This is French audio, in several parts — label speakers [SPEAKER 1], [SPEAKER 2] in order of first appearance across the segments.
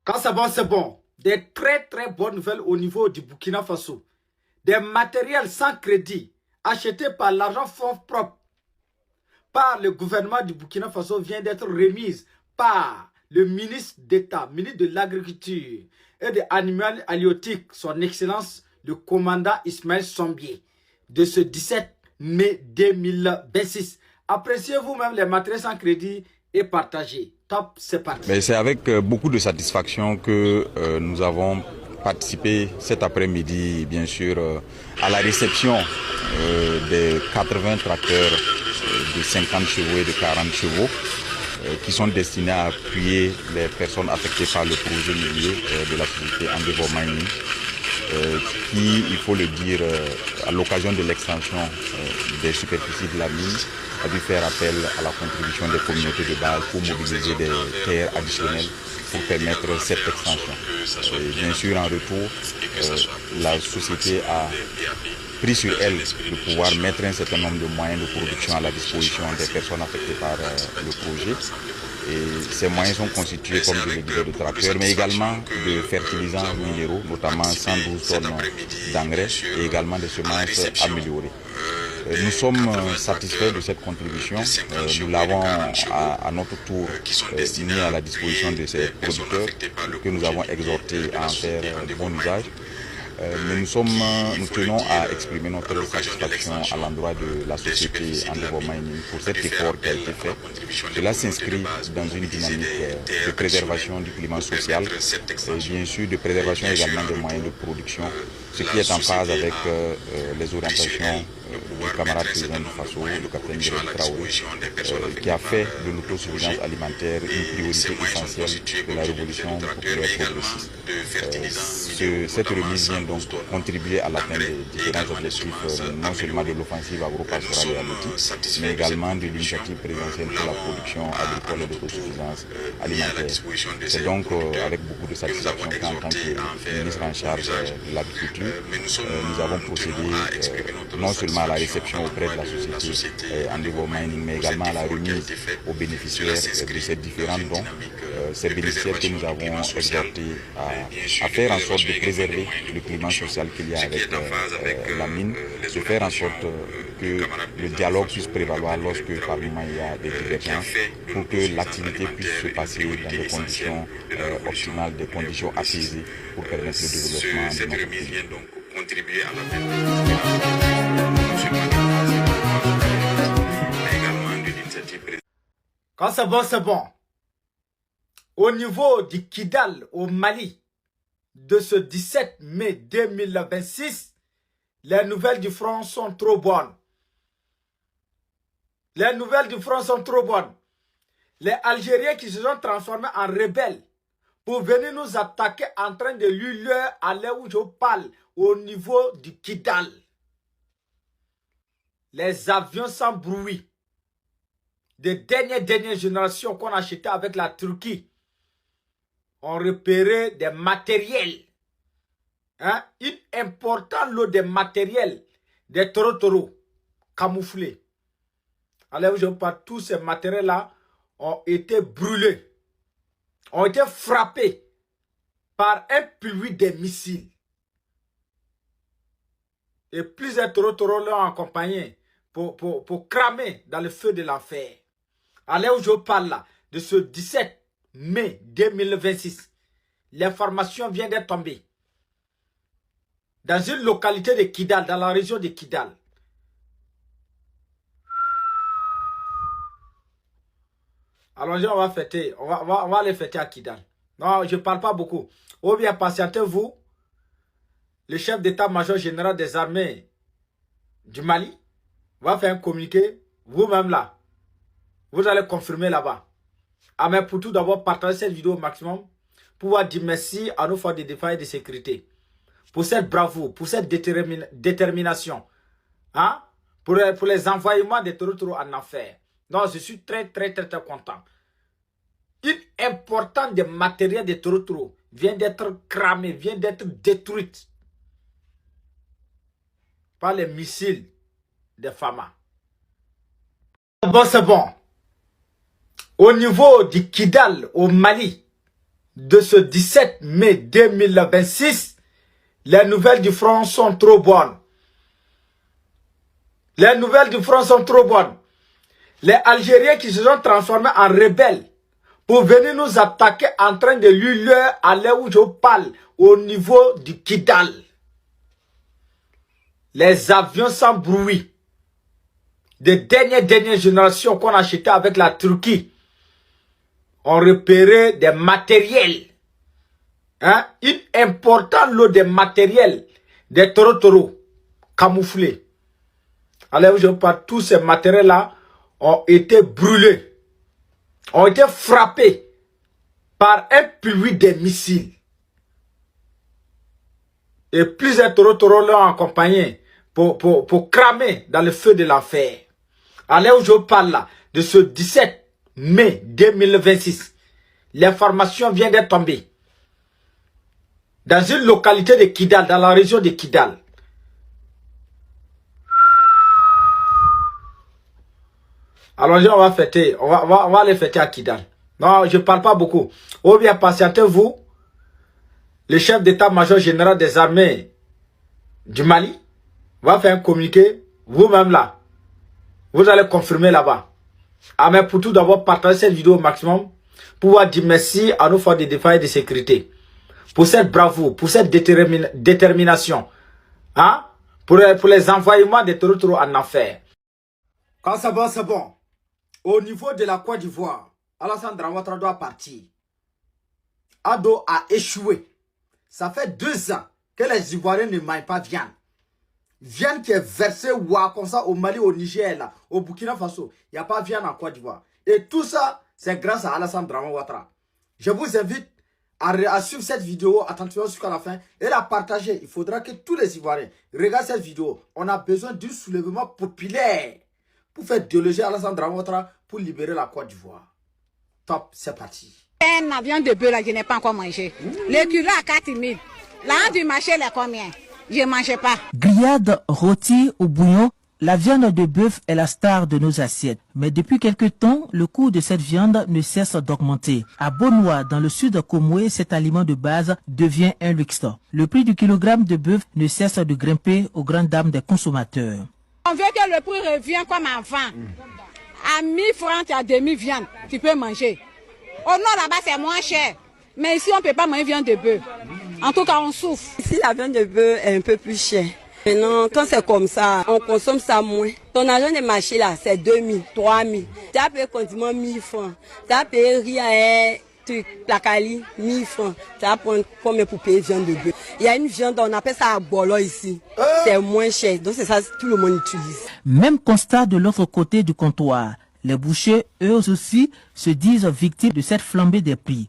[SPEAKER 1] Quand c'est bon, c'est bon. Des très très bonnes nouvelles au niveau du Burkina Faso. Des matériels sans crédit achetés par l'argent fonds propre par le gouvernement du Burkina Faso vient d'être remise par le ministre d'État, ministre de l'Agriculture et des Animaux Halieutiques, son Excellence le commandant Ismaël Sombier, de ce 17 mai 2026. Appréciez vous-même les matériels sans crédit et partagez. Top, c'est parti.
[SPEAKER 2] C'est avec beaucoup de satisfaction que nous avons participé cet après-midi, bien sûr, à la réception des 80 tracteurs de 50 chevaux et de 40 chevaux qui sont destinés à appuyer les personnes affectées par le projet minier de la société Endeavour Mining, qui, il faut le dire, à l'occasion de l'extension des superficies de la mine, a dû faire appel à la contribution des communautés de base pour mobiliser des terres additionnelles pour permettre cette extension. Et bien sûr, en retour, la société a pris sur elle de pouvoir mettre un certain nombre de moyens de production à la disposition des personnes affectées par le projet. Et ces moyens sont constitués, comme je le disais, de tracteurs, mais également de fertilisants minéraux, notamment 112 tonnes d'engrais et également des semences améliorées. Nous sommes satisfaits de cette contribution. Nous l'avons à notre tour mis à la disposition de ces producteurs que nous avons exhortés à en faire bon usage. Mais nous tenons à exprimer notre satisfaction à l'endroit de la société Endeavour Mining pour cet effort qui a été fait. Cela s'inscrit dans une dynamique de préservation du climat social et bien sûr de préservation également des moyens de production, ce qui est en phase avec les orientations du camarade président du Faso, le capitaine Birel Traoré, qui a fait de l'autosuffisance alimentaire une priorité essentielle de la révolution populaire progressiste. Cette remise vient donc contribuer à l'atteinte des différents objectifs, non seulement de l'offensive agro-pastorale et halieutique, mais également de l'initiative présidentielle pour la production agricole et d'autosuffisance alimentaire. C'est donc avec beaucoup de satisfaction qu'en tant que ministre en charge de l'agriculture, nous avons procédé non seulement à la réception auprès de la société Endeavour Mining, mais également à la remise aux bénéficiaires de ces différents dons. Ces bénéficiaires que nous avons exhortés à faire en sorte de préserver le climat social qu'il y a avec la mine, de faire en sorte que le dialogue puisse prévaloir lorsque par moment il y a des divergences, pour que l'activité puisse se passer dans des conditions optimales, des conditions apaisées pour permettre le développement de notre pays. Contribuer à
[SPEAKER 1] Quand c'est bon, c'est bon. Au niveau du Kidal, au Mali, de ce 17 mai 2026, les nouvelles du front sont trop bonnes. Les nouvelles du front sont trop bonnes. Les Algériens qui se sont transformés en rebelles pour venir nous attaquer en train de lui à l'heure où je parle, au niveau du Kidal. Les avions sans bruit des dernières générations qu'on a acheté avec la Turquie ont repéré des matériels. Une importante lot de matériels, des toro camouflés. Alors je parle, tous ces matériels-là ont été brûlés, ont été frappés par un pluie de missiles. Et plusieurs toro l'ont accompagné pour cramer dans le feu de l'enfer. À l'heure où je parle là, de ce 17 mai 2026, l'information vient d'être tombée dans une localité de Kidal, dans la région de Kidal. Allons-y, on va fêter, on va aller fêter à Kidal. Non, je ne parle pas beaucoup. Ou bien patientez-vous, le chef d'état-major général des armées du Mali va faire un communiqué, vous-même là. Vous allez confirmer là-bas. Mais pour tout d'abord, partagez cette vidéo au maximum pour pouvoir dire merci à nos forces de défense et de sécurité. Pour cette bravoure, pour cette détermination. Pour les envoyements des toro en enfer. Donc, je suis très content. Une importante des matériels de toro vient d'être cramé, vient d'être détruite par les missiles de Fama. Bon, c'est bon. Au niveau du Kidal, au Mali, de ce 17 mai 2026, les nouvelles du front sont trop bonnes. Les nouvelles du front sont trop bonnes. Les Algériens qui se sont transformés en rebelles pour venir nous attaquer en train de l'heure à l'heure où je parle, au niveau du Kidal. Les avions sans bruit de dernière génération qu'on a acheté avec la Turquie ont repéré des matériels. Hein? Une importante lot de matériels, des toro camouflés. Alors je parle, tous ces matériels-là ont été brûlés, ont été frappés par un pluie de missiles. Et plusieurs toro l'ont accompagné pour cramer dans le feu de l'enfer. À l'heure où je parle là, de ce 17 mai 2026, l'information vient d'être tombée dans une localité de Kidal, dans la région de Kidal. Allons-y, on va fêter, on va aller fêter à Kidal. Non, je ne parle pas beaucoup. Ou bien patientez-vous, le chef d'état-major général des armées du Mali va faire un communiqué, vous-même là. Vous allez confirmer là-bas. Ah, mais pour tout d'abord, partagez cette vidéo au maximum pour pouvoir dire merci à nos forces de défense et de sécurité. Pour cette bravoure, pour cette détermination. Hein? Pour les envoyements des toro en enfer. Quand c'est bon, c'est bon. Au niveau de la Côte d'Ivoire, Alassane Dramane doit partir. Ado a échoué. Ça fait 2 ans que les Ivoiriens ne mangent pas de viande. Viande qui est versée comme ça au Mali, au Niger, là, au Burkina Faso. Il n'y a pas de viande en Côte d'Ivoire. Et tout ça, c'est grâce à Alassane Dramane Ouattara. Je vous invite à suivre cette vidéo attentivement jusqu'à la fin et la partager. Il faudra que tous les Ivoiriens regardent cette vidéo. On a besoin d'un soulèvement populaire pour faire déloger Alassane Dramane Ouattara pour libérer la Côte d'Ivoire. Top, c'est parti.
[SPEAKER 3] Un avion de bœuf là, je n'ai pas encore mangé. Le kilo à 4 000. Là, du marché, il est combien? Je ne mangeais pas.
[SPEAKER 4] Grillade, rôti ou bouillon, la viande de bœuf est la star de nos assiettes. Mais depuis quelque temps, le coût de cette viande ne cesse d'augmenter. À Bonoua, dans le sud de Komoué, cet aliment de base devient un luxe. Le prix du kilogramme de bœuf ne cesse de grimper aux grandes dames des consommateurs.
[SPEAKER 3] On veut que le prix revienne comme avant. À 1 000 francs, tu as demi-viande, tu peux manger. Au nord, là-bas, c'est moins cher. Mais ici, on ne peut pas manger viande de bœuf. En tout cas, on souffre.
[SPEAKER 5] Ici, la viande de bœuf est un peu plus chère. Maintenant, quand c'est comme ça, on consomme ça moins. Ton argent de marché là, c'est 2 000, 3 000. Tu as payé quasiment 1 000 francs. Tu as payé rien, la cali, 1 000 francs. Tu as pris combien pour payer viande de bœuf? Il y a une viande, on appelle ça à bolo ici. C'est moins cher. Donc c'est ça que tout le monde utilise.
[SPEAKER 4] Même constat de l'autre côté du comptoir. Les bouchers, eux aussi, se disent victimes de cette flambée des prix.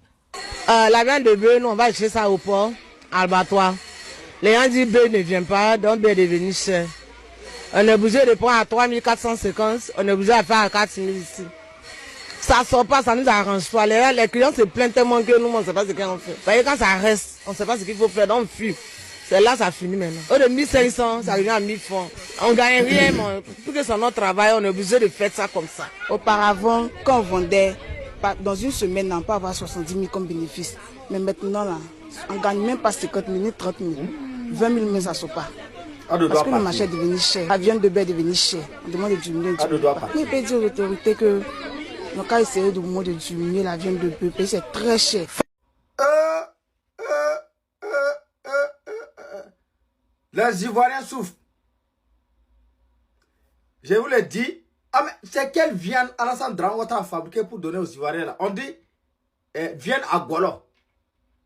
[SPEAKER 6] La viande de bœuf, nous, on va acheter ça au port, à Albatoire. Les gens disent que bœuf ne vient pas, donc bœuf est devenu cher. On est obligé de prendre à 3 450, on est obligé de faire à 4 000 ici. Ça ne sort pas, ça ne nous arrange pas. Les clients se plaignent tellement que nous, on ne sait pas ce qu'on fait. Vous voyez, quand ça reste, on ne sait pas ce qu'il faut faire, donc on fuit. C'est là ça finit maintenant. Au de 1500, ça revient à 1000 francs. On ne gagne rien, mais pour que c'est notre travail, on est obligé de faire ça comme ça.
[SPEAKER 7] Auparavant, quand on vendait, dans une semaine, on peut avoir 70 000 comme bénéfice. Mais maintenant, là, on ne gagne même pas 50 000, 30 000. 20 000, mais ça ne sort pas. Parce que le marché est devenu cher. La viande de bœuf est devenue chère. On demande de diminuer. Il peut dire aux autorités que on va essayer de diminuer la viande de bœuf. C'est très cher.
[SPEAKER 1] Les Ivoiriens souffrent. Je vous l'ai dit. Ah, mais c'est quelle viande Alassane Dramane Ouattara a fabriqué pour donner aux Ivoiriens là? On dit viande à golo.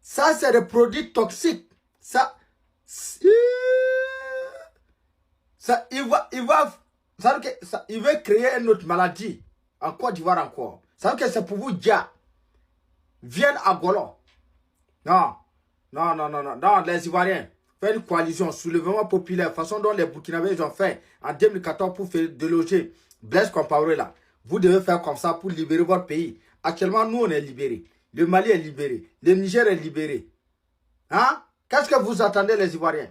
[SPEAKER 1] Ça, c'est des produits toxiques. Ça, il veut créer une autre maladie en Côte d'Ivoire encore. Ça veut dire que c'est pour vous dire. Viande à golo. Non, les Ivoiriens. Faire une coalition, soulèvement populaire, façon dont les Burkinabés ont fait en 2014 pour faire déloger Blaise Compaoré là. Vous devez faire comme ça pour libérer votre pays. Actuellement, nous, on est libérés. Le Mali est libéré. Le Niger est libéré. Hein? Qu'est-ce que vous attendez, les Ivoiriens?